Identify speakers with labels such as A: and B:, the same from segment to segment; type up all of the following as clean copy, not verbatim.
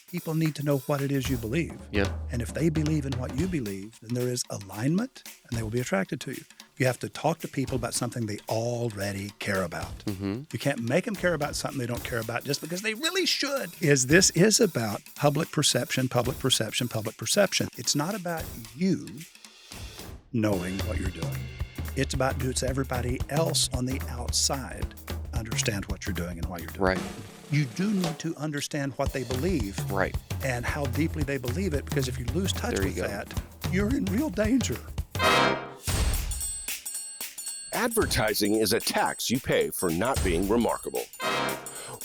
A: People need to know what it is you believe.
B: Yeah.
A: And if they believe in what you believe, then there is alignment and they will be attracted to you. You have to talk to people about something they already care about.
B: Mm-hmm.
A: You can't make them care about something they don't care about just because they really should. This is about public perception, public perception, public perception. It's not about you knowing what you're doing. It's about does everybody else on the outside understand what you're doing and why you're doing
B: Right.
A: it. You do need to understand what they believe
B: Right.
A: and how deeply they believe it, because if you lose touch
B: There you
A: with
B: go.
A: that, you're in real danger.
C: Advertising is a tax you pay for not being remarkable.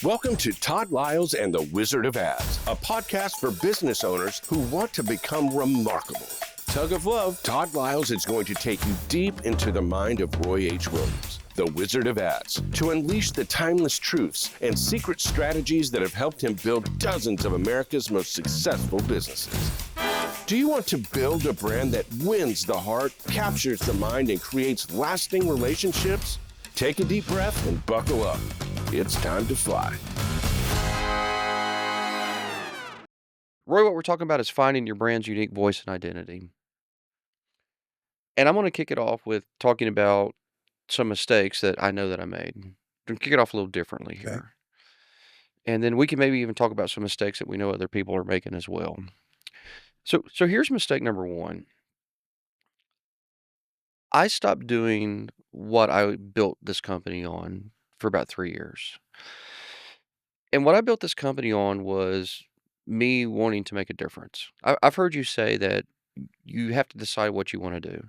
C: Welcome to Todd Liles and the Wizard of Ads, a podcast for business owners who want to become remarkable. Tug of love, Todd Liles is going to take you deep into the mind of Roy H. Williams, the Wizard of Ads, to unleash the timeless truths and secret strategies that have helped him build dozens of America's most successful businesses. Do you want to build a brand that wins the heart, captures the mind, and creates lasting relationships? Take a deep breath and buckle up. It's time to fly.
B: Roy, what we're talking about is finding your brand's unique voice and identity. And I'm going to kick it off with talking about some mistakes that I know that I made. To kick it off a little differently
A: Okay.
B: here. And then we can maybe even talk about some mistakes that we know other people are making as well. So here's mistake number one. I stopped doing what I built this company on for about 3 years. And what I built this company on was me wanting to make a difference. I've heard you say that you have to decide what you want to do.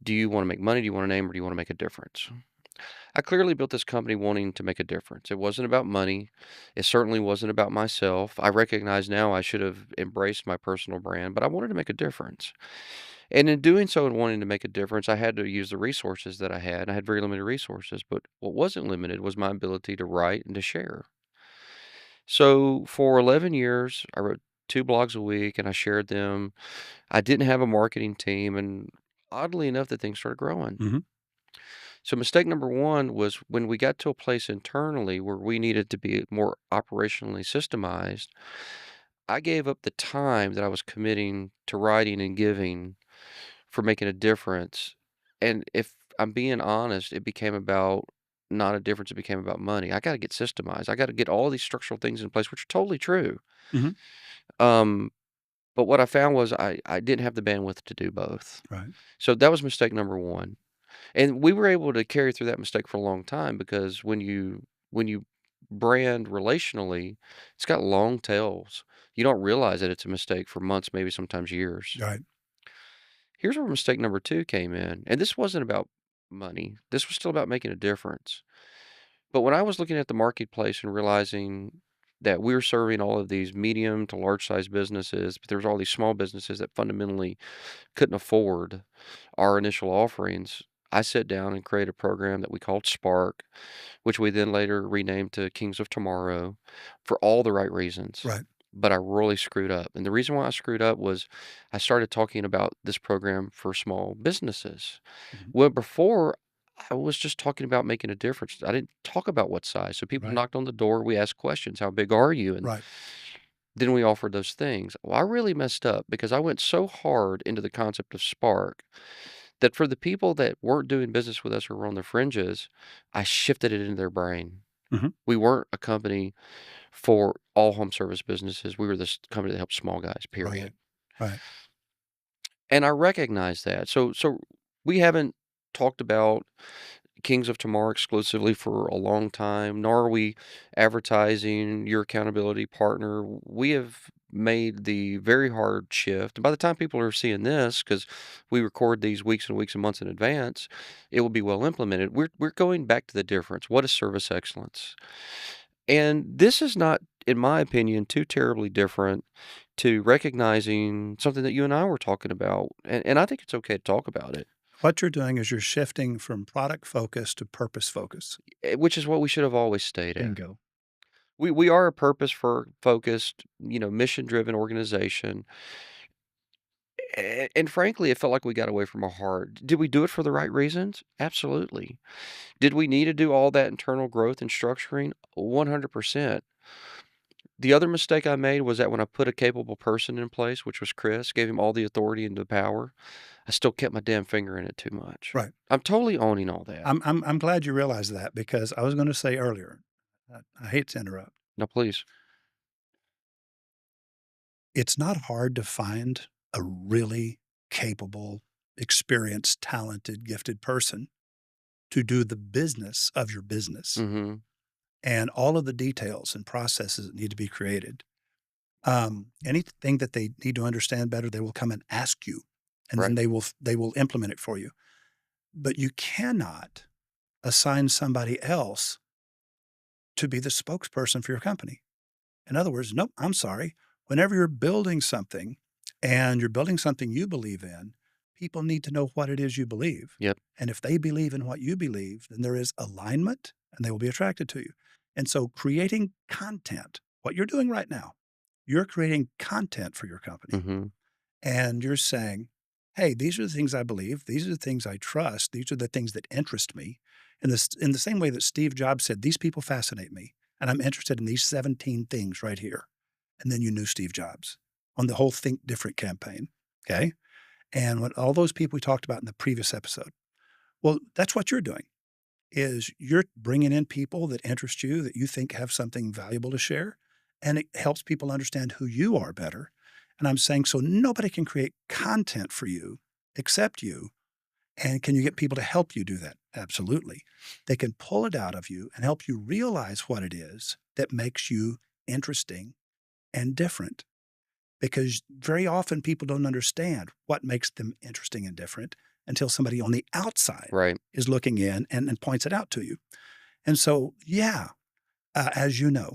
B: Do you want to make money? Do you want a name? Or do you want to make a difference? I clearly built this company wanting to make a difference. It wasn't about money. It certainly wasn't about myself. I recognize now I should have embraced my personal brand, but I wanted to make a difference. And in doing so and wanting to make a difference, I had to use the resources that I had. I had very limited resources, but what wasn't limited was my ability to write and to share. So for 11 years, I wrote 2 blogs a week and I shared them. I didn't have a marketing team, and oddly enough, the thing started growing.
A: Mm-hmm.
B: So mistake number one was when we got to a place internally where we needed to be more operationally systemized, I gave up the time that I was committing to writing and giving for making a difference. And if I'm being honest, it became about not a difference, it became about money. I got to get systemized. I got to get all these structural things in place, which are totally true.
A: Mm-hmm.
B: But what I found was I didn't have the bandwidth to do both.
A: Right.
B: So that was mistake number one. And we were able to carry through that mistake for a long time because when you brand relationally, it's got long tails. You don't realize that it's a mistake for months, maybe sometimes years.
A: Right.
B: Here's where mistake number two came in. And this wasn't about money. This was still about making a difference. But when I was looking at the marketplace and realizing that we were serving all of these medium to large size businesses, but there was all these small businesses that fundamentally couldn't afford our initial offerings, I sat down and created a program that we called Spark, which we then later renamed to Kings of Tomorrow for all the right reasons.
A: Right.
B: But I really screwed up. And the reason why I screwed up was I started talking about this program for small businesses.
A: Mhm.
B: Well, before I was just talking about making a difference. I didn't talk about what size. So people
A: Right.
B: knocked on the door. We asked questions. How big are you? And
A: Right.
B: then we offered those things. Well, I really messed up because I went so hard into the concept of Spark that for the people that weren't doing business with us or were on the fringes, I shifted it into their brain.
A: Mhm.
B: We weren't a company for all home service businesses. We were this company that helped small guys, period.
A: Right.
B: And I recognize that. So we haven't talked about Kings of Tomorrow exclusively for a long time, nor are we advertising your accountability partner. We have made the very hard shift. And by the time people are seeing this, because we record these weeks and weeks and months in advance, it will be well implemented. We're going back to the difference. What is service excellence? And this is not, in my opinion, too terribly different to recognizing something that you and I were talking about. And I think it's okay to talk about it.
A: What you're doing is you're shifting from product focus to purpose focus.
B: Which is what we should have always stayed in.
A: Bingo.
B: We are a focused, mission-driven organization. And frankly, it felt like we got away from our heart. Did we do it for the right reasons? Absolutely. Did we need to do all that internal growth and structuring? 100%. The other mistake I made was that when I put a capable person in place, which was Chris, gave him all the authority and the power, I still kept my damn finger in it too much.
A: Right.
B: I'm totally owning all that.
A: I'm glad you realized that, because I was going to say earlier, I hate to interrupt.
B: No, please.
A: It's not hard to find a really capable, experienced, talented, gifted person to do the business of your business
B: Mm-hmm.
A: and all of the details and processes that need to be created. Anything that they need to understand better, they will come and ask you, and then
B: Right.
A: they will implement it for you. But you cannot assign somebody else to be the spokesperson for your company. In other words, nope, I'm sorry. Whenever you're building something and you're building something you believe in, people need to know what it is you believe.
B: Yep.
A: And if they believe in what you believe, then there is alignment and they will be attracted to you. And so creating content, what you're doing right now, you're creating content for your company.
B: Mm-hmm.
A: And you're saying, hey, these are the things I believe. These are the things I trust. These are the things that interest me. In the same way that Steve Jobs said, these people fascinate me. And I'm interested in these 17 things right here. And then you knew Steve Jobs on the whole Think Different campaign. Okay. And what all those people we talked about in the previous episode. Well, that's what you're doing, is you're bringing in people that interest you, that you think have something valuable to share. And it helps people understand who you are better. And I'm saying, so nobody can create content for you except you. And can you get people to help you do that? Absolutely. They can pull it out of you and help you realize what it is that makes you interesting and different. Because very often people don't understand what makes them interesting and different until somebody on the outside
B: Right.
A: is looking in and points it out to you. And so, as you know,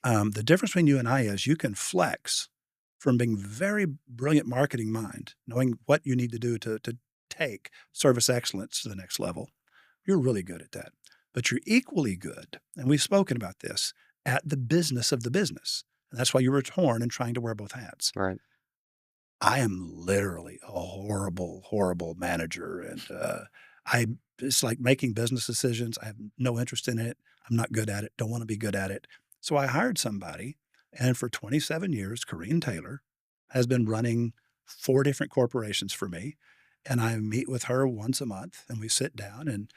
A: the difference between you and I is you can flex from being very brilliant marketing mind, knowing what you need to do to take service excellence to the next level. You're really good at that. But you're equally good, and we've spoken about this, at the business of the business. And that's why you were torn and trying to wear both hats.
B: Right.
A: I am literally a horrible, horrible manager. And it's like making business decisions. I have no interest in it. I'm not good at it. Don't want to be good at it. So I hired somebody. And for 27 years, Corinne Taylor has been running 4 different corporations for me. And I meet with her once a month, and we sit down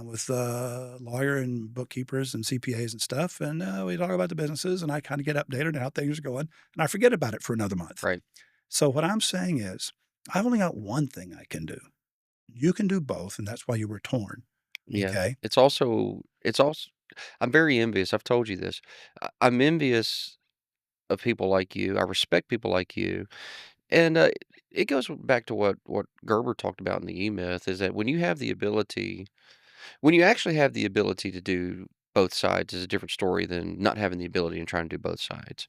A: with lawyer and bookkeepers and CPAs and stuff. And we talk about the businesses, and I kind of get updated on how things are going. And I forget about it for another month.
B: Right.
A: So what I'm saying is, I've only got one thing I can do. You can do both, and that's why you were torn.
B: Yeah.
A: Okay.
B: It's also, I'm very envious. I've told you this. I'm envious of people like you. I respect people like you. And it goes back to what Gerber talked about in the E-Myth, is that when you actually have the ability to do both sides, is a different story than not having the ability and trying to do both sides.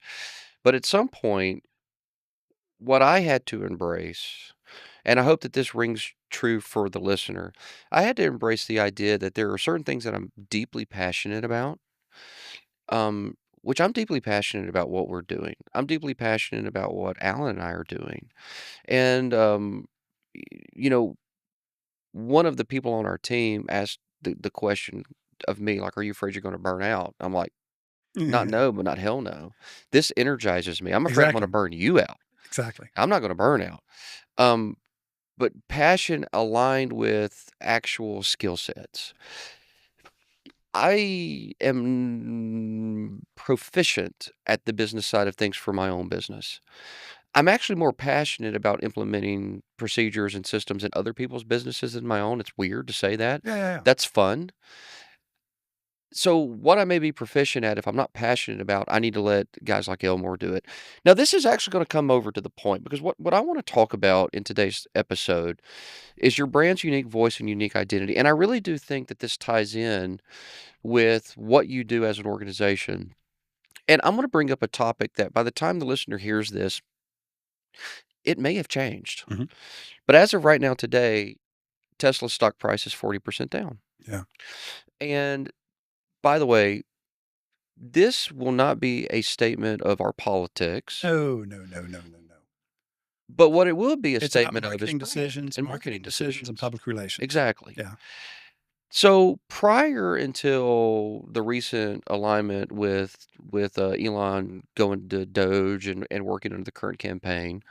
B: But at some point, what I had to embrace, and I hope that this rings true for the listener, I had to embrace the idea that there are certain things that I'm deeply passionate about, which I'm deeply passionate about what we're doing. I'm deeply passionate about what Alan and I are doing. And, y you know, one of the people on our team asked the question of me, like, "Are you afraid you're gonna burn out?" I'm like, "Not no, but not hell no." This energizes me. I'm afraid I'm gonna
A: Exactly.
B: burn you out.
A: Exactly.
B: I'm not gonna burn out. Um, but passion aligned with actual skill sets. I am proficient at the business side of things for my own business. I'm actually more passionate about implementing procedures and systems in other people's businesses than my own. It's weird to say that.
A: Yeah.
B: That's fun. So what I may be proficient at, if I'm not passionate about, I need to let guys like Elmore do it. Now, this is actually going to come over to the point, because what I want to talk about in today's episode is your brand's unique voice and unique identity. And I really do think that this ties in with what you do as an organization. And I'm going to bring up a topic that by the time the listener hears this, it may have changed.
A: Mhm.
B: But as of right now, today, Tesla's stock price is 40% down.
A: Yeah.
B: And by the way, this will not be a statement of our politics,
A: No.
B: but what it will be a
A: It's about
B: statement of is
A: marketing
B: brand
A: decisions,
B: and marketing
A: and
B: decisions.
A: public relations.
B: Exactly.
A: Yeah.
B: So prior until the recent alignment with Elon going to Doge and working under the current campaign,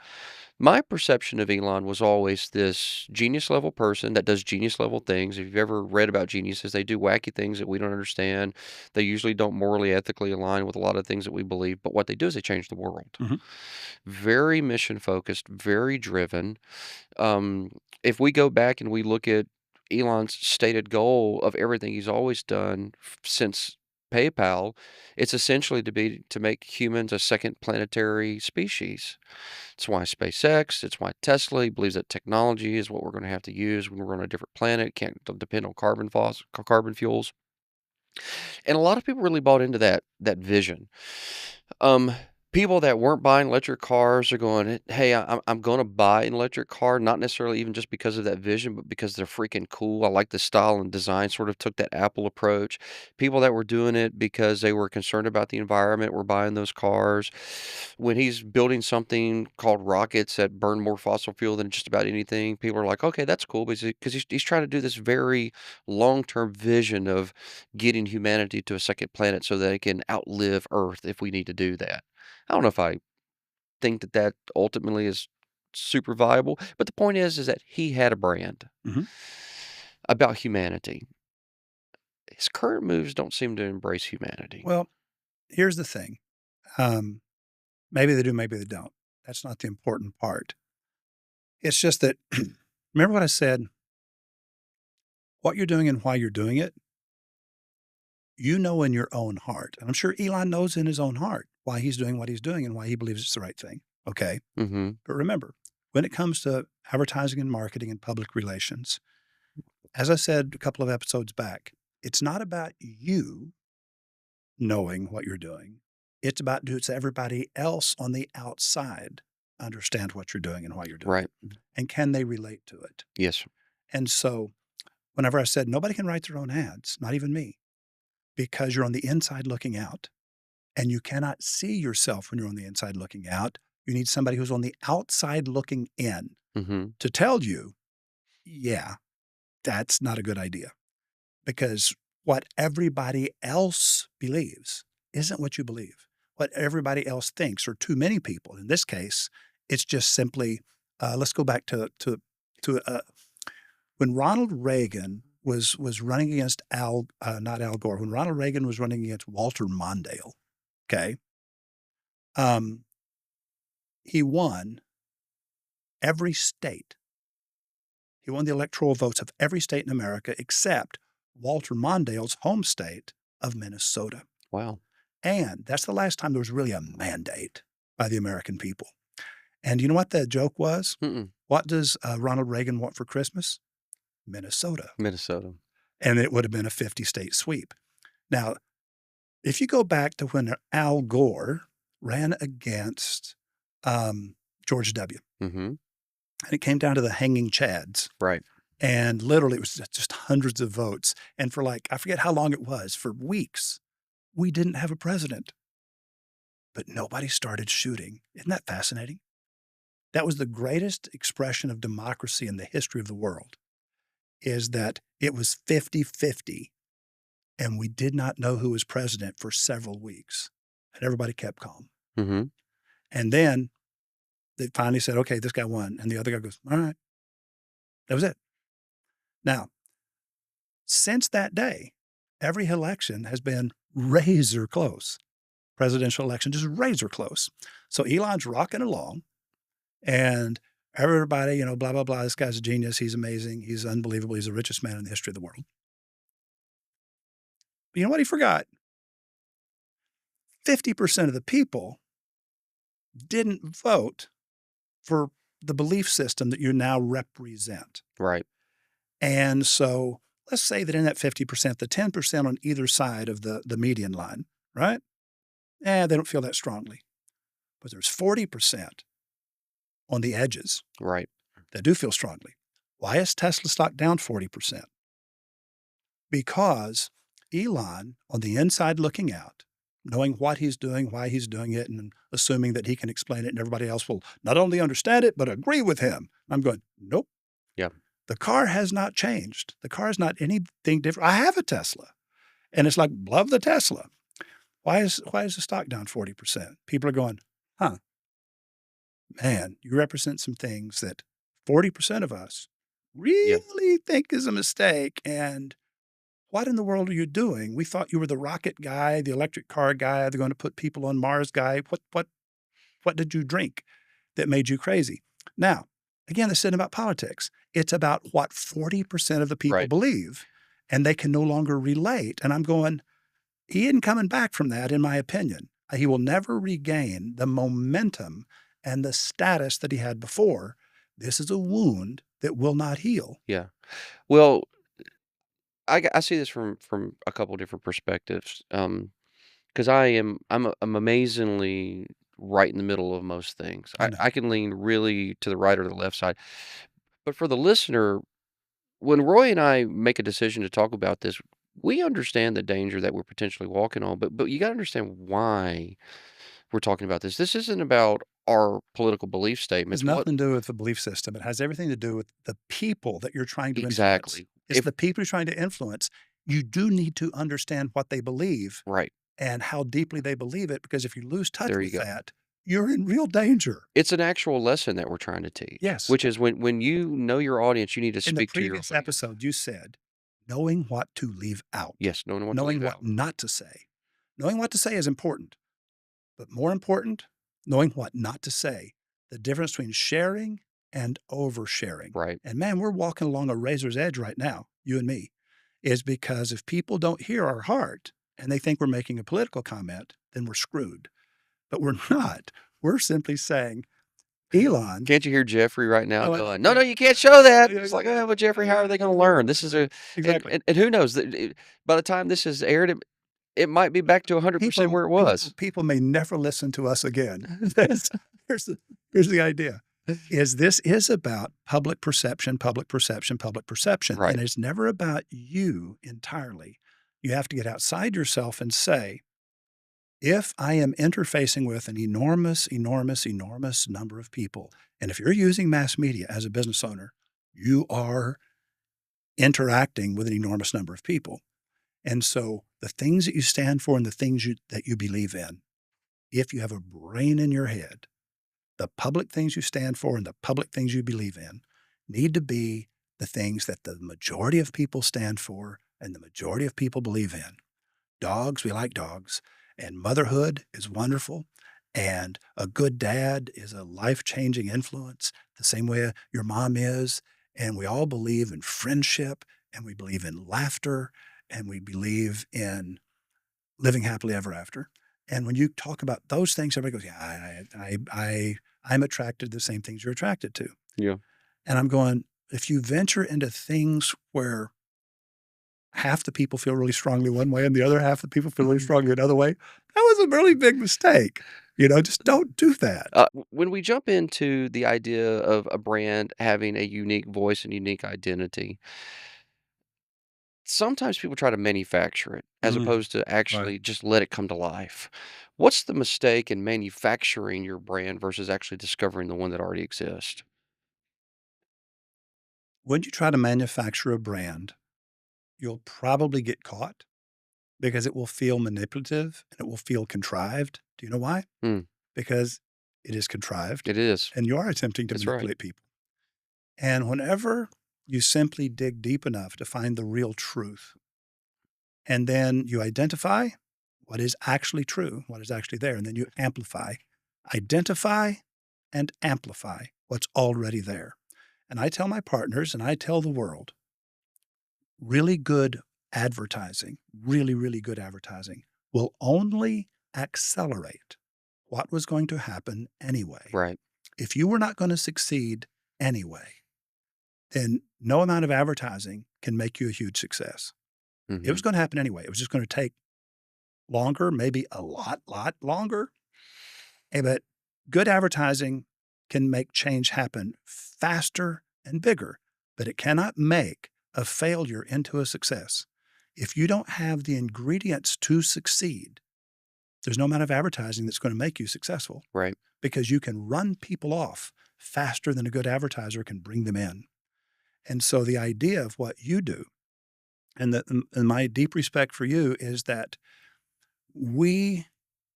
B: my perception of Elon was always this genius level person that does genius level things. If you've ever read about geniuses, they do wacky things that we don't understand. They usually don't morally, ethically align with a lot of things that we believe, but what they do is they change the world.
A: Mhm.
B: Very mission focused, very driven. If we go back and we look at Elon's stated goal of everything he's always done since PayPal, it's essentially to make humans a second planetary species. It's why SpaceX, it's why Tesla, he believes that technology is what we're going to have to use when we're on a different planet, can't depend on carbon fuels. And a lot of people really bought into that vision. Um, People that weren't buying electric cars are going, "Hey, I'm going to buy an electric car, not necessarily even just because of that vision, but because they're freaking cool. I like the style and design." Sort of took that Apple approach. People that were doing it because they were concerned about the environment were buying those cars. When he's building something called rockets that burn more fossil fuel than just about anything, people are like, "Okay, that's cool," because he's trying to do this very long-term vision of getting humanity to a second planet so that it can outlive Earth if we need to do that. I don't know if I think that ultimately is super viable, but the point is that he had a brand
A: Mhm.
B: about humanity. His current moves don't seem to embrace humanity.
A: Well, here's the thing. Um, maybe they do, maybe they don't. That's not the important part. It's just that remember what I said? What you're doing and why you're doing it, you know in your own heart. And I'm sure Elon knows in his own heart why he's doing what he's doing and why he believes it's the right thing. Okay.
B: Mhm.
A: But remember, when it comes to advertising and marketing and public relations, as I said a couple of episodes back, it's not about you knowing what you're doing. It's about does everybody else on the outside understand what you're doing and why you're doing
B: Right.
A: it? And can they relate to it?
B: Yes.
A: And so whenever I said nobody can write their own ads, not even me, because you're on the inside looking out and you cannot see yourself when you're on the inside looking out. You need somebody who's on the outside looking in
B: Mhm.
A: to tell you, yeah, that's not a good idea. Because what everybody else believes isn't what you believe. What everybody else thinks, or too many people. In this case, it's just simply. Let's go back to when Ronald Reagan was running against not Al Gore. When Ronald Reagan was running against Walter Mondale, okay, um, he won every state. He won the electoral votes of every state in America except Walter Mondale's home state of Minnesota.
B: Wow.
A: And that's the last time there was really a mandate by the American people. And you know what the joke was?
B: Mm-mm.
A: What does Ronald Reagan want for Christmas? Minnesota.
B: Minnesota.
A: And it would have been a 50-state sweep. Now, if you go back to when Al Gore ran against George W.,
B: Mhm.
A: and it came down to the hanging chads,
B: Right.
A: and literally it was just hundreds of votes. And for I forget how long it was, for weeks, we didn't have a president. But nobody started shooting. Isn't that fascinating? That was the greatest expression of democracy in the history of the world, is that it was 50-50, and we did not know who was president for several weeks, and everybody kept calm.
B: Mhm.
A: And then they finally said, okay, this guy won. And the other guy goes, all right. That was it. Now, since that day, every election has been razor close. Presidential election, just razor close. So Elon's rocking along, and everybody, blah, blah, blah. This guy's a genius. He's amazing. He's unbelievable. He's the richest man in the history of the world. But you know what he forgot? 50% of the people didn't vote for the belief system that you now represent.
B: Right.
A: And so let's say that in that 50%, the 10% on either side of the median line, right? They don't feel that strongly. But there's 40% on the edges
B: Right.
A: that do feel strongly. Why is Tesla stock down 40%? Because Elon, on the inside looking out, knowing what he's doing, why he's doing it, and assuming that he can explain it and everybody else will not only understand it, but agree with him. I'm going, nope.
B: Yeah.
A: The car has not changed. The car is not anything different. I have a Tesla, and it's like, love the Tesla. Why is the stock down 40%? People are going, huh, man, you represent some things that 40% of us
B: Yeah.
A: really think is a mistake. And what in the world are you doing? We thought you were the rocket guy, the electric car guy, they're going to put people on Mars guy. What did you drink that made you crazy? Now, again, this isn't about politics. It's about what 40% of the people
B: Right.
A: believe, and they can no longer relate. And I'm going, he isn't coming back from that, in my opinion. He will never regain the momentum and the status that he had before. This is a wound that will not heal.
B: Yeah. Well, I see this from a couple different perspectives. Because I'm amazingly right in the middle of most things.
A: I know.
B: I can lean really to the right or the left side. But for the listener, when Roy and I make a decision to talk about this, we understand the danger that we're potentially walking on, but you got to understand why we're talking about this. This isn't about our political belief
A: It has
B: statements.
A: nothing to do with the belief system. It has everything to do with the people that you're trying to influence.
B: Exactly.
A: It's
B: If
A: the people you're trying to influence. You do need to understand what they believe
B: right,
A: and how deeply they believe it, because if you lose touch
B: there you
A: with
B: go.
A: that, you're in real danger.
B: It's an actual lesson that we're trying to teach.
A: Yes.
B: Which is when you know your audience, you need to
A: In the
B: speak to your
A: previous
B: audience.
A: episode, you said knowing what to leave out,
B: Yes, knowing what to
A: knowing
B: leave
A: what
B: out.
A: not to say. Knowing what to say is important, but more important, knowing what not to say. The difference between sharing and oversharing.
B: Right.
A: And man, we're walking along a razor's edge right now, you and me, is because if people don't hear our heart and they think we're making a political comment, then we're screwed. But we're not. We're simply saying, Elon.
B: Can't you hear Jeffrey right now
A: Oh,
B: going, no, you can't show that.
A: yeah,
B: It's like, oh, well, Jeffrey, how are they going to learn? This is
A: exactly.
B: and who knows? By the time this is aired, it might be back to 100% where it was.
A: People may never listen to us again. Here's the idea. This is about public perception, public perception, public perception.
B: Right.
A: And it's never about you entirely. You have to get outside yourself and say, if I am interfacing with an enormous, enormous, enormous number of people, and if you're using mass media as a business owner, you are interacting with an enormous number of people. And so the things that you stand for and the things that you believe in, if you have a brain in your head, the public things you stand for and the public things you believe in need to be the things that the majority of people stand for and the majority of people believe in. Dogs, we like dogs, and motherhood is wonderful, and a good dad is a life-changing influence, the same way your mom is, and we all believe in friendship, and we believe in laughter, and we believe in living happily ever after. And when you talk about those things, everybody goes, yeah, I'm attracted to the same things you're attracted to.
B: Yeah.
A: And I'm going, if you venture into things where half the people feel really strongly one way and the other half of the people feel really strongly another way, that was a really big mistake. Just don't do that.
B: When we jump into the idea of a brand having a unique voice and unique identity, sometimes people try to manufacture it as opposed to actually just let it come to life. What's the mistake in manufacturing your brand versus actually discovering the one that already exists?
A: When you try to manufacture a brand, you'll probably get caught because it will feel manipulative and it will feel contrived. Do you know why? Because it is contrived
B: It is.
A: and you are attempting to
B: That's right.
A: manipulate people. And whenever you simply dig deep enough to find the real truth, and then you identify what is actually true, what is actually there, and then you amplify, identify and amplify what's already there. And I tell my partners and I tell the world, really good advertising, really, really good advertising will only accelerate what was going to happen anyway.
B: Right.
A: If you were not going to succeed anyway, then no amount of advertising can make you a huge success. It was going to happen anyway. It was just going to take longer, maybe a lot longer. But good advertising can make change happen faster and bigger, but it cannot make a failure into a success. If you don't have the ingredients to succeed, there's no amount of advertising that's going to make you successful.
B: Right.
A: Because you can run people off faster than a good advertiser can bring them in. And so the idea of what you do and my deep respect for you is that we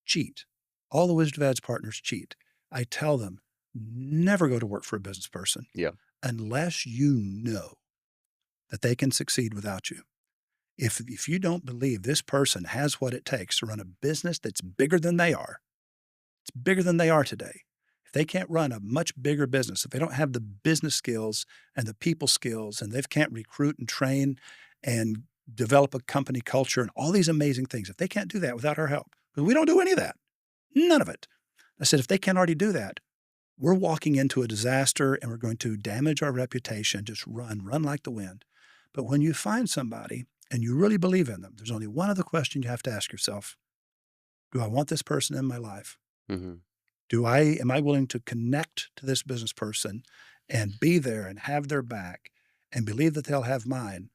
A: cheat. All the Wizard of Ads partners cheat. I tell them, never go to work for a business person
B: Yeah.
A: unless you know that they can succeed without you. If you don't believe this person has what it takes to run a business that's bigger than they are, it's bigger than they are today. If they can't run a much bigger business, if they don't have the business skills and the people skills, and they can't recruit and train and develop a company culture and all these amazing things, if they can't do that without our help, because we don't do any of that, none of it. I said, if they can't already do that, we're walking into a disaster and we're going to damage our reputation, just run like the wind. But when you find somebody and you really believe in them, there's only one other question you have to ask yourself. Do I want this person in my life?
B: Mm-hmm.
A: Am I willing to connect to this business person and be there and have their back and believe that they'll have mine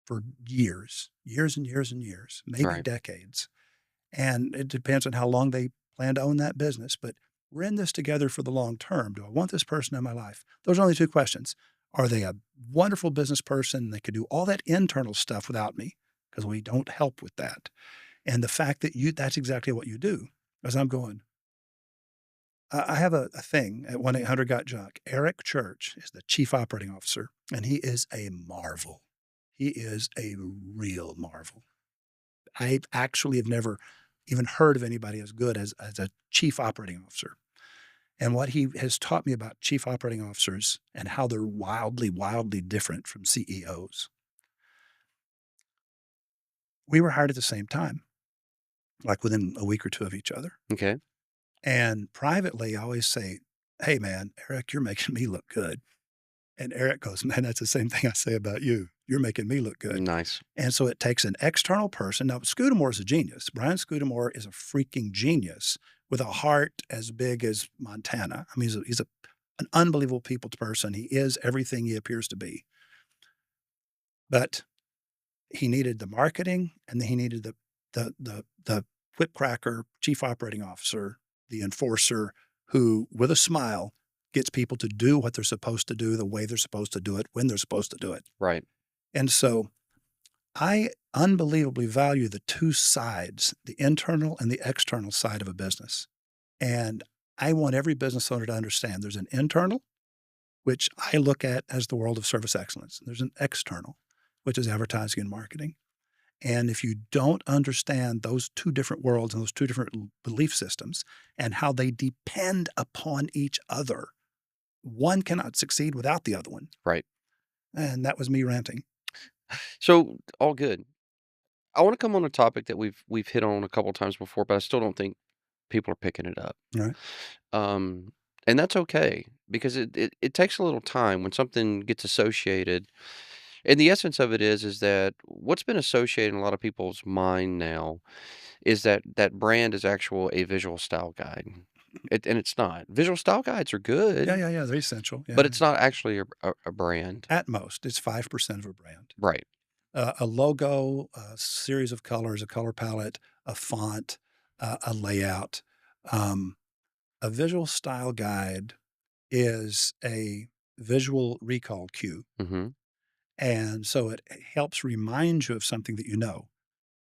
A: for years and years and years, maybe
B: Right.
A: decades. And it depends on how long they plan to own that business. But we're in this together for the long term. Do I want this person in my life? Those are only two questions. Are they a wonderful business person? They could do all that internal stuff without me because we don't help with that. And the fact that that's exactly what you do. As I'm going, I have a thing at 1-800-GOT-JUNK. Eric Church is the chief operating officer, and he is a marvel. He is a real marvel. I actually have never even heard of anybody as good as a chief operating officer. And what he has taught me about chief operating officers and how they're wildly, wildly different from CEOs. We were hired at the same time, like within a week or two of each other.
B: Okay.
A: And privately, I always say, hey, man, Eric, you're making me look good. And Eric goes, man, that's the same thing I say about you. You're making me look good.
B: Nice.
A: And so it takes an external person. Now, Scudamore is a genius. Brian Scudamore is a freaking genius with a heart as big as Montana. I mean, he's an unbelievable people person. He is everything he appears to be. But he needed the marketing, and then he needed the whip cracker, chief operating officer, the enforcer, who, with a smile, gets people to do what they're supposed to do, the way they're supposed to do it, when they're supposed to do it.
B: Right.
A: And so I unbelievably value the two sides, the internal and the external side of a business. And I want every business owner to understand there's an internal, which I look at as the world of service excellence. There's an external, which is advertising and marketing. And if you don't understand those two different worlds and those two different belief systems and how they depend upon each other, one cannot succeed without the other one.
B: Right.
A: And that was me ranting.
B: So all good. I want to come on a topic that we've hit on a couple of times before, but I still don't think people are picking it up.
A: All right.
B: And that's okay because it takes a little time when something gets associated. And the essence of it is that what's been associated in a lot of people's mind now is that brand is a visual style guide. And it's not. Visual style guides are good,
A: Yeah. They're essential. Yeah.
B: but it's not actually a brand.
A: At most, it's 5% of a brand.
B: Right.
A: A logo, a series of colors, a color palette, a font, a layout. A visual style guide is a visual recall cue.
B: Mm-hmm.
A: And so it helps remind you of something that you know.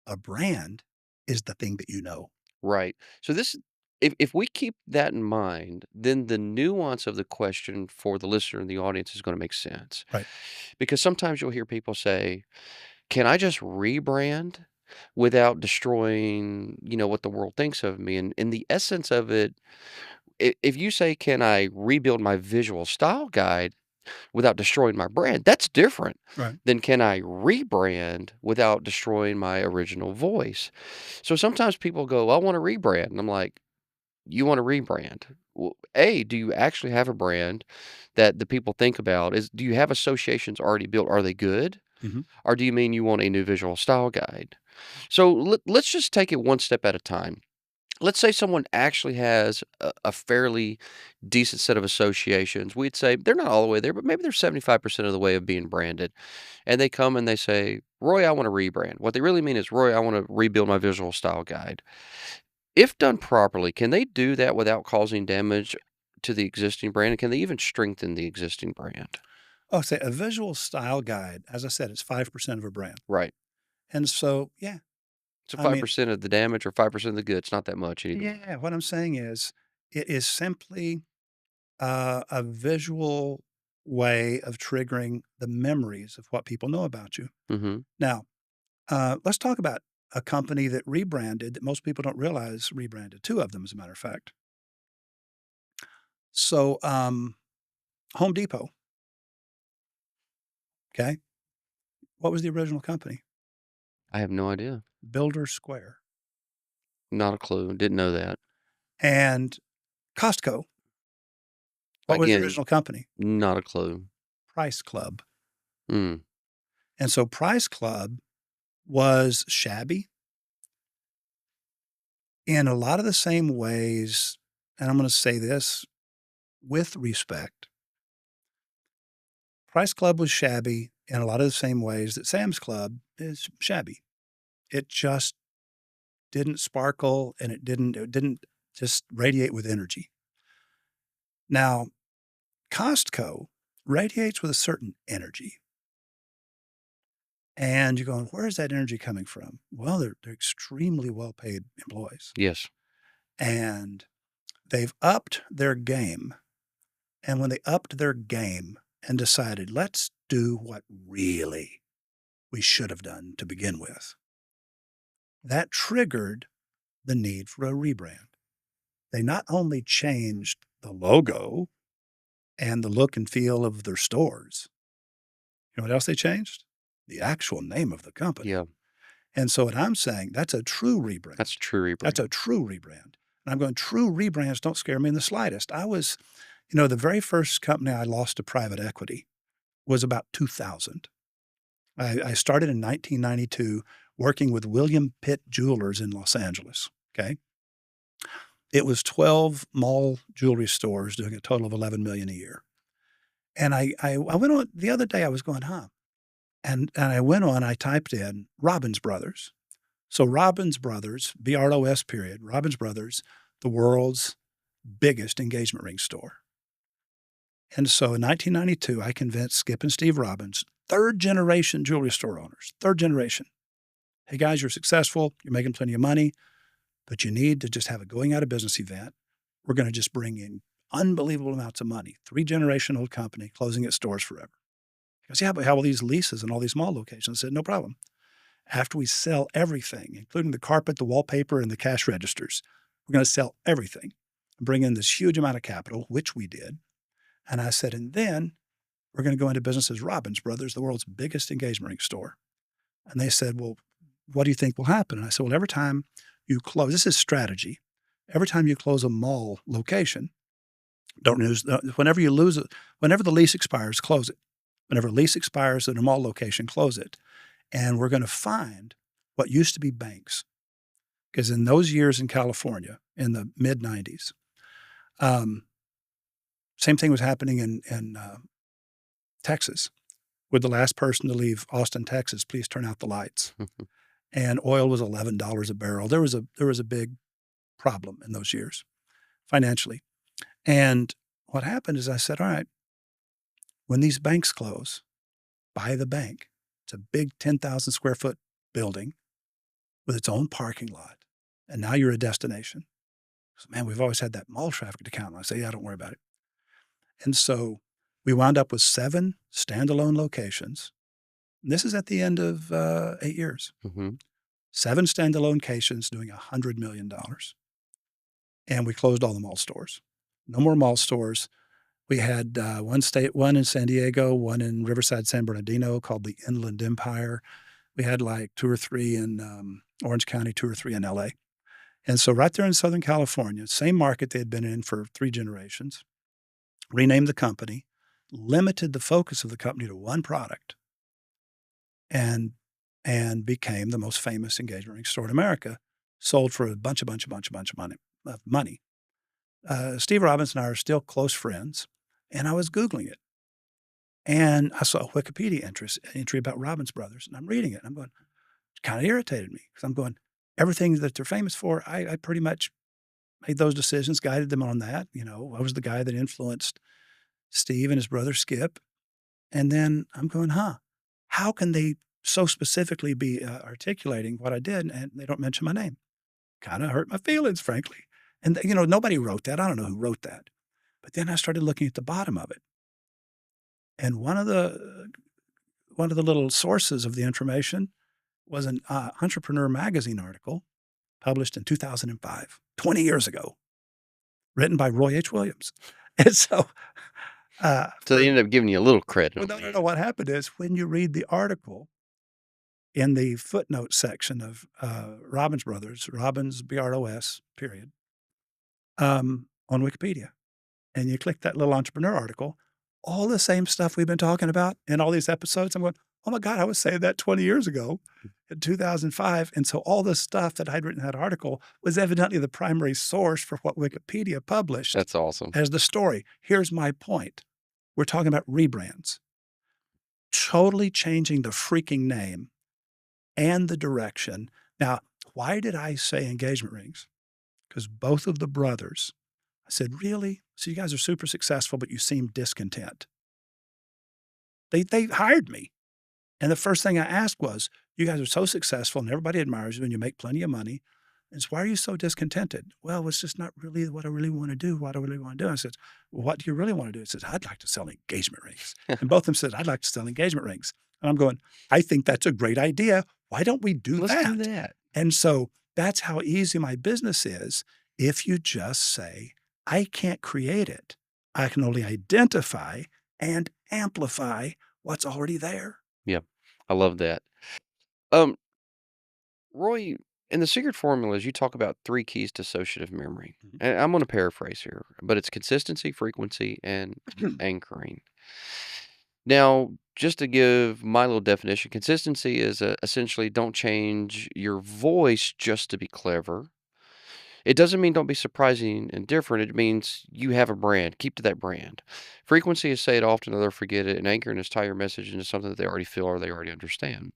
A: A brand is the thing that you know.
B: Right. So if we keep that in mind, then the nuance of the question for the listener and the audience is going to make sense.
A: Right.
B: Because sometimes you'll hear people say, can I just rebrand without destroying, what the world thinks of me? And in the essence of it, if you say, can I rebuild my visual style guide without destroying my brand, that's different
A: Right.
B: than can I rebrand without destroying my original voice. So sometimes people go, I want to rebrand. And I'm like, you want to rebrand? Well, do you actually have a brand that the people think about? Do you have associations already built? Are they good?
A: Mhm.
B: Or do you mean you want a new visual style guide? So let's just take it one step at a time. Let's say someone actually has a fairly decent set of associations. We'd say they're not all the way there, but maybe they're 75% of the way of being branded. And they come and they say, Roy, I want to rebrand. What they really mean is, Roy, I want to rebuild my visual style guide. If done properly, can they do that without causing damage to the existing brand? And can they even strengthen the existing brand?
A: Oh, say a visual style guide, as I said, it's 5% of a brand.
B: Right.
A: And so, yeah,
B: So
A: I mean,
B: 5% of the damage or 5% of the good. It's not that much either.
A: yeah, what I'm saying is it is simply a visual way of triggering the memories of what people know about you.
B: Mm-hmm.
A: Now, let's talk about a company that rebranded that most people don't realize rebranded. Two of them, as a matter of fact. So, Home Depot, okay? What was the original company?
B: I have no idea.
A: Builder Square.
B: Not a clue. Didn't know that.
A: And Costco, what was the
B: Again,
A: original company?
B: not a clue.
A: Price Club.
B: Mm.
A: And so Price Club was shabby in a lot of the same ways, and I'm going to say this with respect. Price Club was shabby in a lot of the same ways that Sam's Club is shabby. It just didn't sparkle and it didn't just radiate with energy. Now, Costco radiates with a certain energy. And you're going, where is that energy coming from? Well, they're extremely well-paid employees.
B: Yes.
A: And they've upped their game. And when they upped their game and decided, let's do what really we should have done to begin with, that triggered the need for a rebrand. They not only changed the logo and the look and feel of their stores, you know what else they changed? The actual name of the company.
B: Yeah.
A: And so what I'm saying, that's a true rebrand.
B: That's a true rebrand.
A: That's a true rebrand. And I'm going, true rebrands don't scare me in the slightest. I was, the very first company I lost to private equity was about 2000. I started in 1992 working with William Pitt Jewelers in Los Angeles, okay? It was 12 mall jewelry stores doing a total of $11 million a year. And I went on, the other day I was going, And I went on, I typed in Robbins Brothers. So Robbins Brothers, BROS period, Robbins Brothers, the world's biggest engagement ring store. And so in 1992, I convinced Skip and Steve Robbins, third generation jewelry store owners, third generation. Hey guys, you're successful, you're making plenty of money, but you need to just have a going out of business event. We're going to just bring in unbelievable amounts of money. 3-generation old company closing its doors forever. He goes, yeah, but how will these leases and all these mall locations? I said, no problem. After we sell everything, including the carpet, the wallpaper, and the cash registers, we're going to sell everything and bring in this huge amount of capital, which we did. And I said, and then we're going to go into business as Robbins Brothers, the world's biggest engagement ring store. And they said, well, what do you think will happen? And I said, well, every time you close, this is strategy. Every time you close a mall location, whenever the lease expires, close it. Whenever a lease expires in a mall location, close it. And we're going to find what used to be banks. Because in those years in California, in the mid-90s, same thing was happening in Texas. Would the last person to leave Austin, Texas, please turn out the lights? And oil was $11 a barrel. There was a big problem in those years financially. And what happened is I said, all right, when these banks close, buy the bank. It's a big 10,000 square foot building with its own parking lot. And now you're a destination. So, man, we've always had that mall traffic to count on. I say, yeah, don't worry about it. And so we wound up with 7 standalone locations. And this is at the end of 8 years.
B: Mm-hmm.
A: 7 standalone locations doing $100 million. And we closed all the mall stores. No more mall stores. We had one in San Diego, one in Riverside, San Bernardino called the Inland Empire. We had like 2 or 3 in Orange County, 2 or 3 in LA. And so right there in Southern California, same market they had been in for 3 generations, renamed the company, limited the focus of the company to one product, and became the most famous engagement ring store in America, sold for a bunch of money. Steve Robbins and I are still close friends, and I was Googling it. And I saw a Wikipedia entry about Robbins Brothers, and I'm reading it, and I'm going, it kind of irritated me, because I'm going, everything that they're famous for, I pretty much made those decisions, guided them on that. I was the guy that influenced Steve and his brother Skip And then I'm going, how can they so specifically be articulating what I did and they don't mention my name? Kind of hurt my feelings, frankly. And, nobody wrote that. I don't know who wrote that. But then I started looking at the bottom of it. And one of the little sources of the information was an Entrepreneur Magazine article published in 2005, 20 years ago, written by Roy H. Williams. And so
B: So they ended up giving you a little credit.
A: well, no. What happened is when you read the article in the footnote section of Robbins Brothers, Robbins, BROS, period, on Wikipedia, and you click that little entrepreneur article, all the same stuff we've been talking about in all these episodes, I'm going, oh my God, I was saying that 20 years ago in 2005. And so all this stuff that I'd written in that article was evidently the primary source for what Wikipedia published.
B: That's awesome.
A: As the story. Here's my point. We're talking about rebrands. Totally changing the freaking name and the direction. Now, why did I say engagement rings? Because both of the brothers, I said, really? So you guys are super successful, but you seem discontent. They hired me. And the first thing I asked was, you guys are so successful and everybody admires you and you make plenty of money. And so why are you so discontented? Well, it's just not really what I really want to do. What I really want to do. I said, well, what do you really want to do? He says, I'd like to sell engagement rings. And both of them said, I'd like to sell engagement rings. And I'm going, I think that's a great idea. Why don't we do
B: Let's
A: that?
B: do that.
A: And so that's how easy my business is. If you just say, I can't create it. I can only identify and amplify what's already there.
B: Yep. I love that. Roy, in the secret formulas, you talk about 3 keys to associative memory.
A: Mhm.
B: And I'm going to paraphrase here, but it's consistency, frequency, and anchoring. Now, just to give my little definition, consistency is essentially don't change your voice just to be clever. It doesn't mean don't be surprising and different. It means you have a brand. Keep to that brand. Frequency is say it often or they'll forget it. And anchoring is tie your message into something that they already feel or they already understand.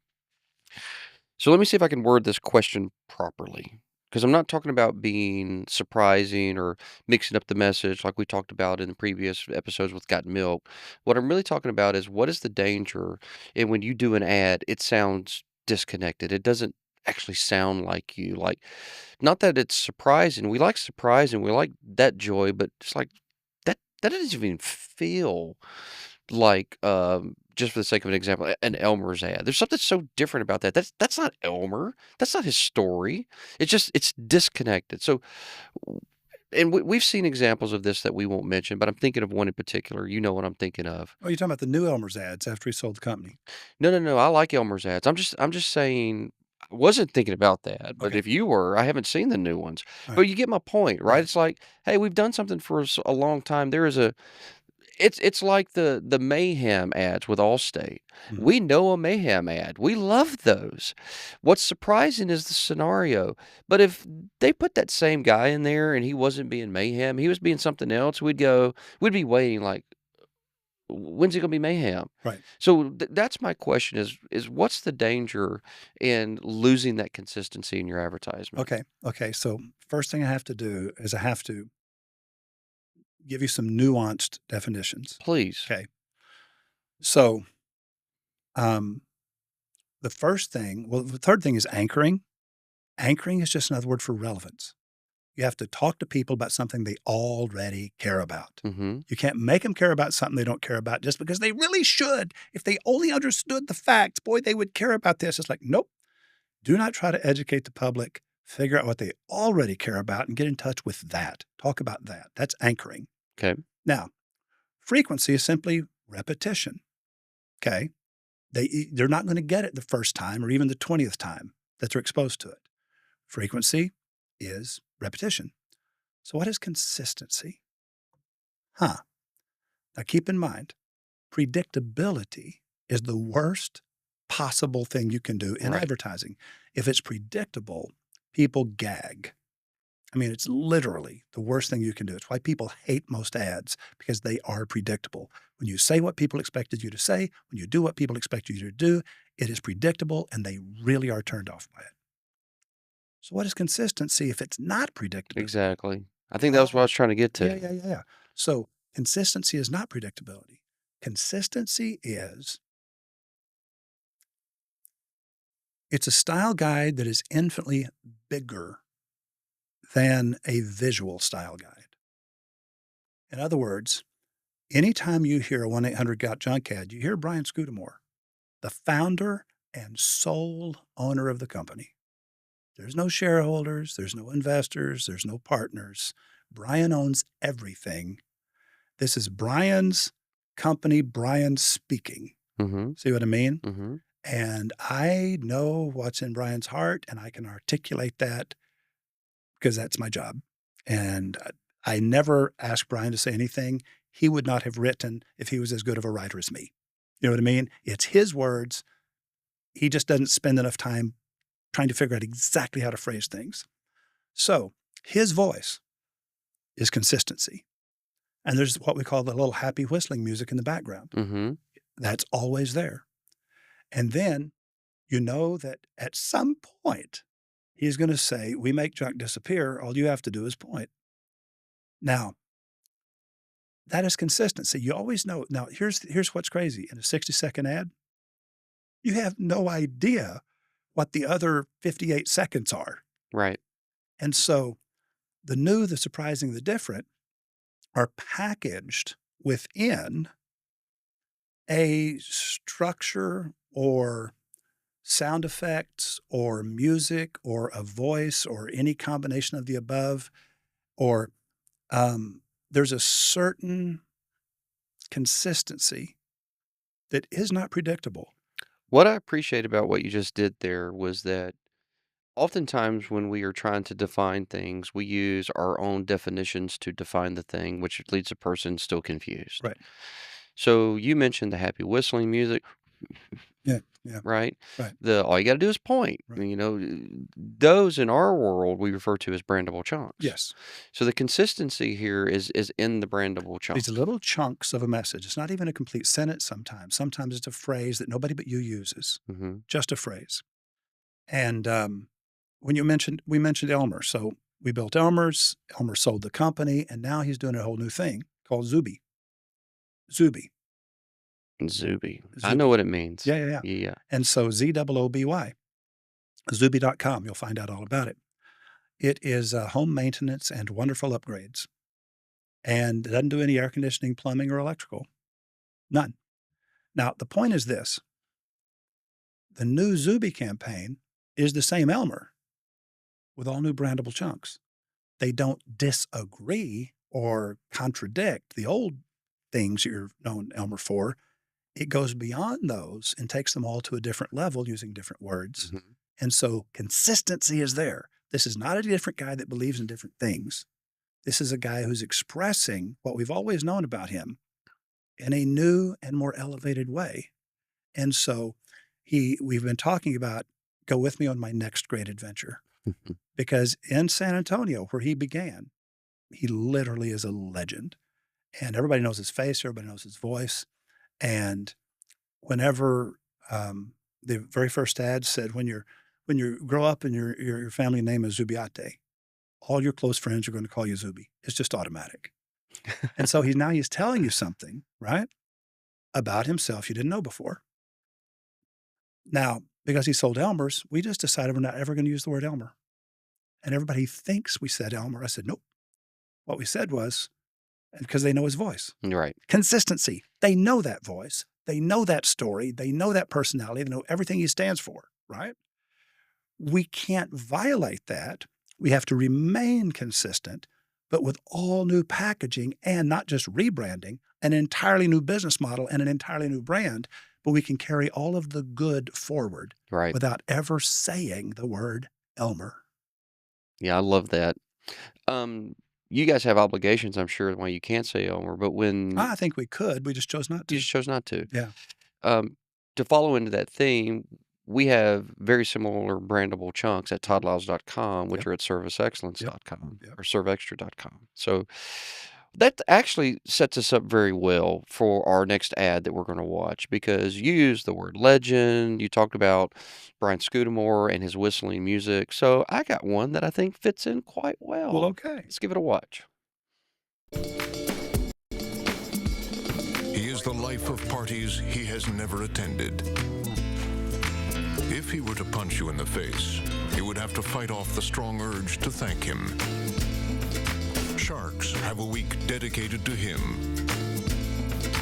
B: So let me see if I can word this question properly. Because I'm not talking about being surprising or mixing up the message like we talked about in the previous episodes with Got Milk. What I'm really talking about is what is the danger in when you do an ad, it sounds disconnected. It doesn't actually sound like you. Like, not that it's surprising. We like surprise and we like that joy, but it's like that doesn't even feel like just for the sake of an example, an Elmer's ad. There's something so different about that. That's not Elmer. That's not his story. It's disconnected. So, and we've seen examples of this that we won't mention, but I'm thinking of one in particular. You know what I'm thinking of.
A: Oh, you're talking about the new Elmer's ads after he sold the company.
B: No. I like Elmer's ads. I'm just saying. I wasn't thinking about that, but
A: Okay.
B: if you were, I haven't seen the new ones.
A: All
B: But
A: right.
B: you get my point, right?
A: Right.
B: It's like, hey, we've done something for a long time. There is a it's like the Mayhem ads with Allstate.
A: Mhm.
B: We know a Mayhem ad. We love those. What's surprising is the scenario. But if they put that same guy in there and he wasn't being Mayhem, he was being something else, we'd be waiting like, when's he gonna be Mayhem?
A: Right.
B: So that's my question is what's the danger in losing that consistency in your advertisement?
A: Okay. So first thing I have to do is I have to give you some nuanced definitions.
B: Please.
A: Okay. So the third thing is anchoring. Anchoring is just another word for relevance. You have to talk to people about something they already care about.
B: Mm-hmm.
A: You can't make them care about something they don't care about just because they really should. If they only understood the facts, boy, they would care about this. It's like, nope. Do not try to educate the public. Figure out what they already care about and get in touch with that. Talk about that. That's anchoring.
B: Okay.
A: Now, frequency is simply repetition. Okay. They're not going to get it the first time or even the 20th time that they're exposed to it. Frequency is repetition. So what is consistency? Now keep in mind, predictability is the worst possible thing you can do in
B: Right.
A: advertising. If it's predictable, people gag. I mean, it's literally the worst thing you can do. It's why people hate most ads, because they are predictable. When you say what people expected you to say, when you do what people expect you to do, it is predictable and they really are turned off by it. So what is consistency if it's not predictable?
B: Exactly. I think that was what I was trying to get to.
A: Yeah. So consistency is not predictability. Consistency it's a style guide that is infinitely bigger than a visual style guide. In other words, anytime you hear a 1-800-GOT-JUNK ad, you hear Brian Scudamore, the founder and sole owner of the company. There's no shareholders, there's no investors, there's no partners. Brian owns everything. This is Brian's company, Brian speaking.
B: Mm-hmm.
A: See what I mean?
B: Mm-hmm.
A: And I know what's in Brian's heart, and I can articulate that because that's my job. And I never ask Brian to say anything he would not have written if he was as good of a writer as me. You know what I mean? It's his words. He just doesn't spend enough time trying to figure out exactly how to phrase things. So his voice is consistency. And there's what we call the little happy whistling music in the background.
B: Mm-hmm.
A: That's always there. And then you know that at some point he's going to say, we make junk disappear. All you have to do is point. Now, that is consistency. You always know. Now, here's what's crazy. In a 60-second ad, you have no idea what the other 58 seconds are.
B: Right.
A: And so the new, the surprising, the different are packaged within a structure or sound effects or music or a voice or any combination of the above, or there's a certain consistency that is not predictable.
B: What I appreciate about what you just did there was that oftentimes when we are trying to define things, we use our own definitions to define the thing, which leaves a person still confused.
A: Right.
B: So you mentioned the happy whistling music.
A: Yeah.
B: Right?
A: Right.
B: All you got to do is point.
A: Right.
B: You know, those in our world we refer to as brandable chunks.
A: Yes.
B: So the consistency here is in the brandable chunks.
A: These little chunks of a message. It's not even a complete sentence sometimes. Sometimes it's a phrase that nobody but you uses.
B: Mm-hmm.
A: Just a phrase. And when we mentioned Elmer. So we built Elmer's. Elmer sold the company, and now he's doing a whole new thing called Zuby. Zuby.
B: I know what it means.
A: Yeah. And so ZOOBY. Zuby.com. You'll find out all about it. It is home maintenance and wonderful upgrades. And it doesn't do any air conditioning, plumbing, or electrical. None. Now, the point is this. The new Zuby campaign is the same Elmer with all new brandable chunks. They don't disagree or contradict the old things you're known Elmer for. It goes beyond those and takes them all to a different level using different words.
B: Mm-hmm.
A: And so consistency is there. This is not a different guy that believes in different things. This is a guy who's expressing what we've always known about him in a new and more elevated way. And so we've been talking about go with me on my next great adventure. Because in San Antonio, where he began, he literally is a legend. And everybody knows his face, everybody knows his voice. And whenever the very first ad said, when you grow up and your family name is Zubiate, all your close friends are going to call you Zuby. It's just automatic. And so he's telling you something, right, about himself you didn't know before. Now, because he sold Elmer's, we just decided we're not ever going to use the word Elmer. And everybody thinks we said Elmer. I said, nope. What we said was, because they know his voice.
B: Right.
A: Consistency. They know that voice. They know that story. They know that personality. They know everything he stands for, right? We can't violate that. We have to remain consistent, but with all new packaging and not just rebranding, an entirely new business model and an entirely new brand, but we can carry all of the good forward without ever saying the word Elmer.
B: Yeah, I love that. You guys have obligations, I'm sure, why you can't say Elmer, but when
A: I think we could, we just chose not to.
B: you just chose not to.
A: Yeah.
B: To follow into that theme, we have very similar brandable chunks at toddliles.com, which are at serviceexcellence.com or serveextra.com. So that actually sets us up very well for our next ad that we're going to watch, because you used the word legend. You talked about Brian Scudamore and his whistling music. So I got one that I think fits in quite well.
A: Well, okay.
B: Let's give it a watch.
D: He is the life of parties he has never attended. If he were to punch you in the face, you would have to fight off the strong urge to thank him. Sharks have a week dedicated to him.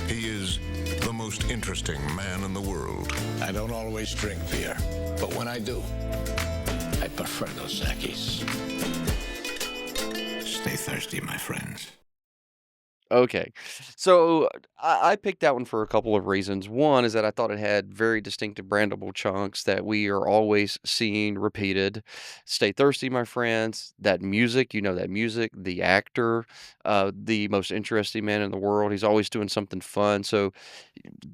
D: He is the most interesting man in the world.
E: I don't always drink beer, but when I do, I prefer those Sakis. Stay thirsty, my friends.
B: Okay. So I picked that one for a couple of reasons. One is that I thought it had very distinctive brandable chunks that we are always seeing repeated. Stay thirsty, my friends. That music, that music, the actor, the most interesting man in the world. He's always doing something fun. So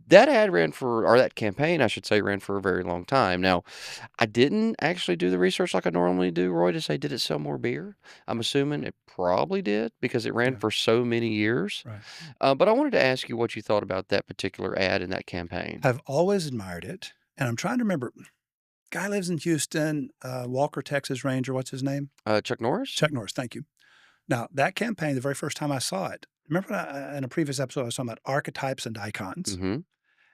B: that campaign, I should say, ran for a very long time. Now, I didn't actually do the research like I normally do, Roy, to say, did it sell more beer? I'm assuming it probably did because it ran
A: Yeah.
B: for so many years.
A: Right.
B: But I wanted to ask you what you thought about that particular ad in that campaign.
A: I've always admired it. And I'm trying to remember. Guy lives in Houston, Walker, Texas Ranger. What's his name?
B: Chuck Norris?
A: Chuck Norris. Thank you. Now, that campaign, the very first time I saw it, remember in a previous episode, I was talking about archetypes and icons.
B: Mm-hmm.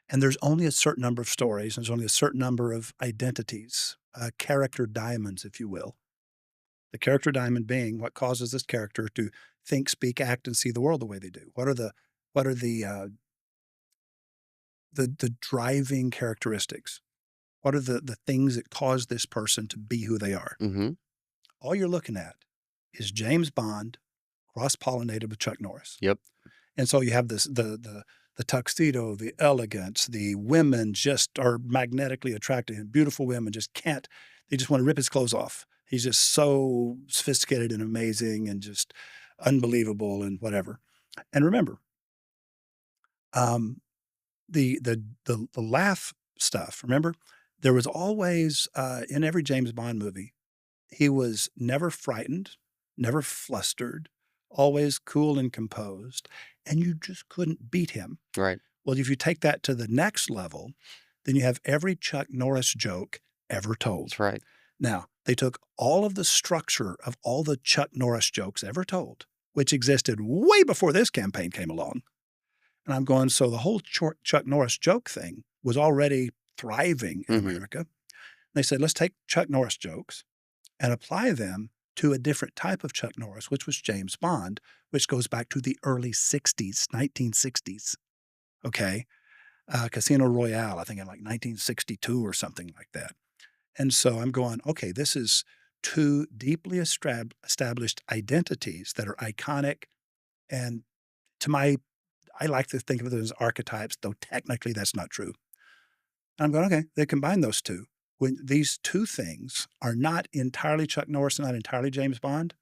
A: And there's only a certain number of stories, and there's only a certain number of identities, character diamonds, if you will. The character diamond being what causes this character to think, speak, act, and see the world the way they do. What are the driving characteristics? What are the things that cause this person to be who they are?
B: Mm-hmm.
A: All you're looking at is James Bond cross-pollinated with Chuck Norris.
B: Yep.
A: And so you have this the tuxedo, the elegance, the women just are magnetically attracted, and beautiful women they just want to rip his clothes off. He's just so sophisticated and amazing and just unbelievable and whatever. And remember, the laugh stuff, remember? There was always, in every James Bond movie, he was never frightened, never flustered, always cool and composed, and you just couldn't beat him.
B: Right.
A: Well, if you take that to the next level, then you have every Chuck Norris joke ever told.
B: That's right.
A: Now, they took all of the structure of all the Chuck Norris jokes ever told, which existed way before this campaign came along. And I'm going, so the whole Chuck Norris joke thing was already thriving in America. They said, let's take Chuck Norris jokes and apply them to a different type of Chuck Norris, which was James Bond, which goes back to the early 60s, 1960s. Okay. Casino Royale, I think in like 1962 or something like that. And so I'm going, okay, this is two deeply established identities that are iconic. And I like to think of them as archetypes, though technically that's not true. And I'm going, okay, they combine those two. When these two things are not entirely Chuck Norris and not entirely James Bond,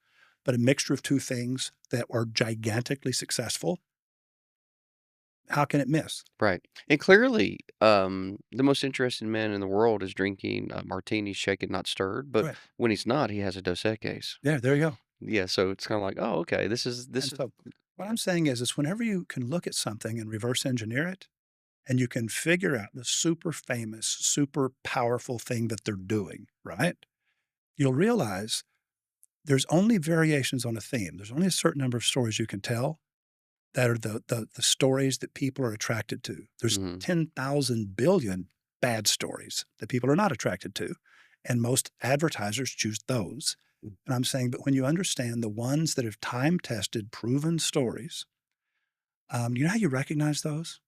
A: but a mixture of two things that are gigantically successful, how can it miss?
B: Right. And clearly, the most interesting man in the world is drinking martinis shaken, not stirred. But
A: Right.
B: when he's not, he has a Dos Equis.
A: Yeah, there you go.
B: Yeah. So it's kind of like, oh, okay, this is.
A: So what I'm saying is whenever you can look at something and reverse engineer it, and you can figure out the super famous, super powerful thing that they're doing, right? You'll realize there's only variations on a theme. There's only a certain number of stories you can tell that are the stories that people are attracted to. There's 10,000 billion bad stories that people are not attracted to. And most advertisers choose those. And I'm saying, but when you understand the ones that have time-tested, proven stories, you know how you recognize those?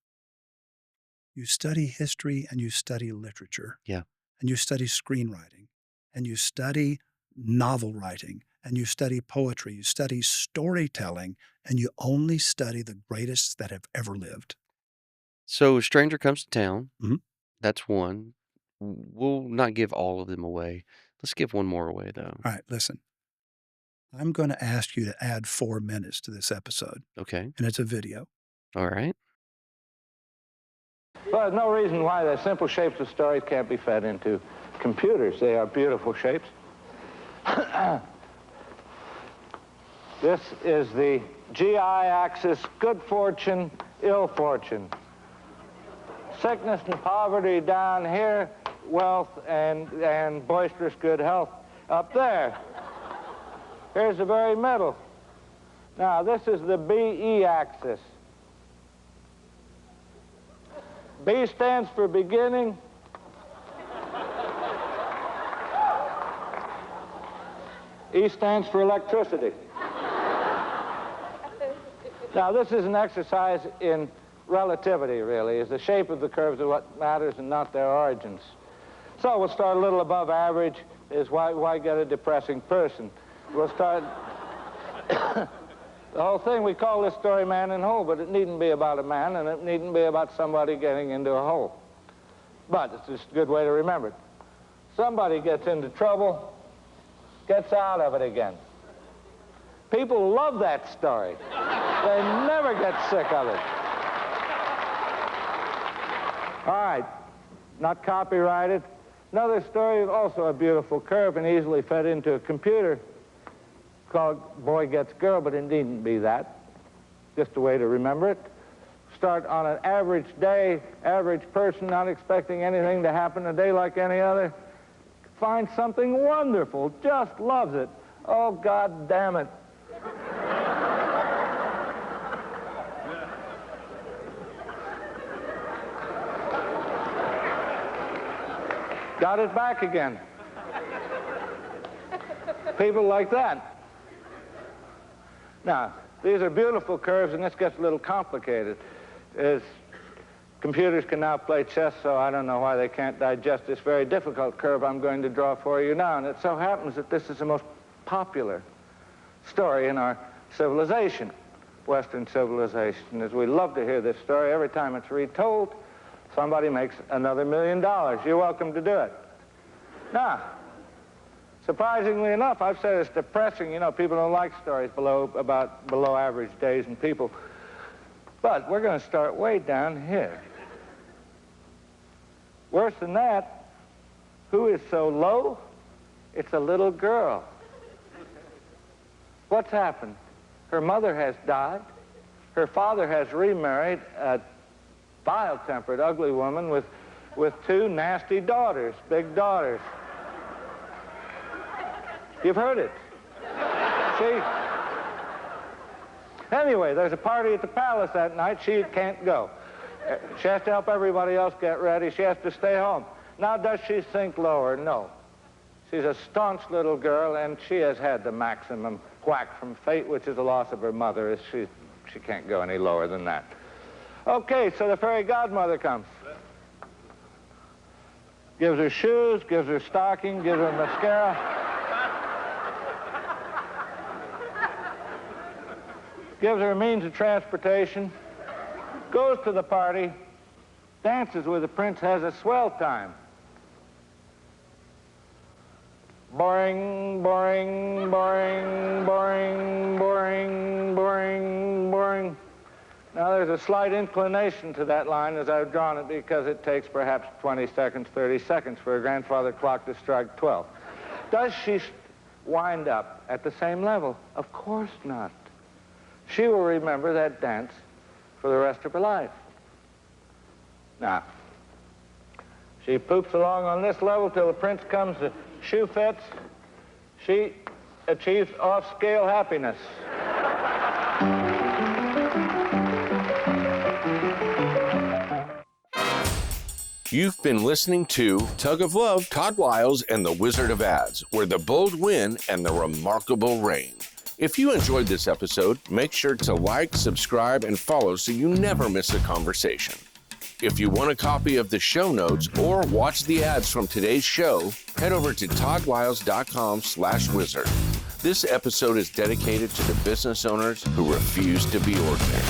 A: You study history and you study literature.
B: Yeah.
A: And you study screenwriting. And you study novel writing. And you study poetry. You study storytelling. And you only study the greatest that have ever lived.
B: So, Stranger Comes to Town.
A: Mhm.
B: That's one. We'll not give all of them away. Let's give one more away, though.
A: All right, listen. I'm going to ask you to add 4 minutes to this episode.
B: Okay.
A: And it's a video.
B: All right.
F: Well, there's no reason why the simple shapes of stories can't be fed into computers. They are beautiful shapes. This is the GI axis, good fortune, ill fortune. Sickness and poverty down here, wealth and boisterous good health up there. Here's the very middle. Now, this is the BE axis. B stands for beginning. E stands for electricity. Now, this is an exercise in relativity, really, is the shape of the curves is what matters and not their origins. So we'll start a little above average, is why get a depressing person? We'll start, the whole thing, we call this story Man in Hole, but it needn't be about a man, and it needn't be about somebody getting into a hole. But it's just a good way to remember it. Somebody gets into trouble, gets out of it again. People love that story. They never get sick of it. All right, not copyrighted. Another story, also a beautiful curve and easily fed into a computer, called Boy Gets Girl, but it needn't be that. Just a way to remember it. Start on an average day, average person, not expecting anything to happen a day like any other. Find something wonderful, just loves it. Oh, God damn it. Got it back again. People like that. Now, these are beautiful curves, and this gets a little complicated. Computers can now play chess, so I don't know why they can't digest this very difficult curve I'm going to draw for you now. And it so happens that this is the most popular story in our civilization, Western civilization. As we love to hear this story, every time it's retold, somebody makes another $1 million. You're welcome to do it. Now, surprisingly enough, I've said it's depressing. You know, people don't like stories about below average days and people. But we're going to start way down here. Worse than that, who is so low? It's a little girl. What's happened? Her mother has died. Her father has remarried a vile-tempered, ugly woman with two nasty daughters, big daughters. You've heard it. See? Anyway, there's a party at the palace that night. She can't go. She has to help everybody else get ready. She has to stay home. Now, does she sink lower? No. She's a staunch little girl, and she has had the maximum whack from fate, which is the loss of her mother. She can't go any lower than that. Okay, so the fairy godmother comes. Gives her shoes, gives her stocking, gives her mascara. Gives her a means of transportation. Goes to the party. Dances with the prince, has a swell time. Boring, boring, boring, boring, boring, boring, boring. Now, there's a slight inclination to that line as I've drawn it because it takes perhaps 20 seconds, 30 seconds for a grandfather clock to strike 12. Does she wind up at the same level? Of course not. She will remember that dance for the rest of her life. Now, she poops along on this level till the prince comes, the shoe fits. She achieves off-scale happiness.
C: You've been listening to Tug of Love, Todd Liles and the Wizard of Ads, where the bold win and the remarkable reign. If you enjoyed this episode, make sure to like, subscribe, and follow so you never miss a conversation. If you want a copy of the show notes or watch the ads from today's show, head over to toddliles.com/wizard. This episode is dedicated to the business owners who refuse to be ordinary.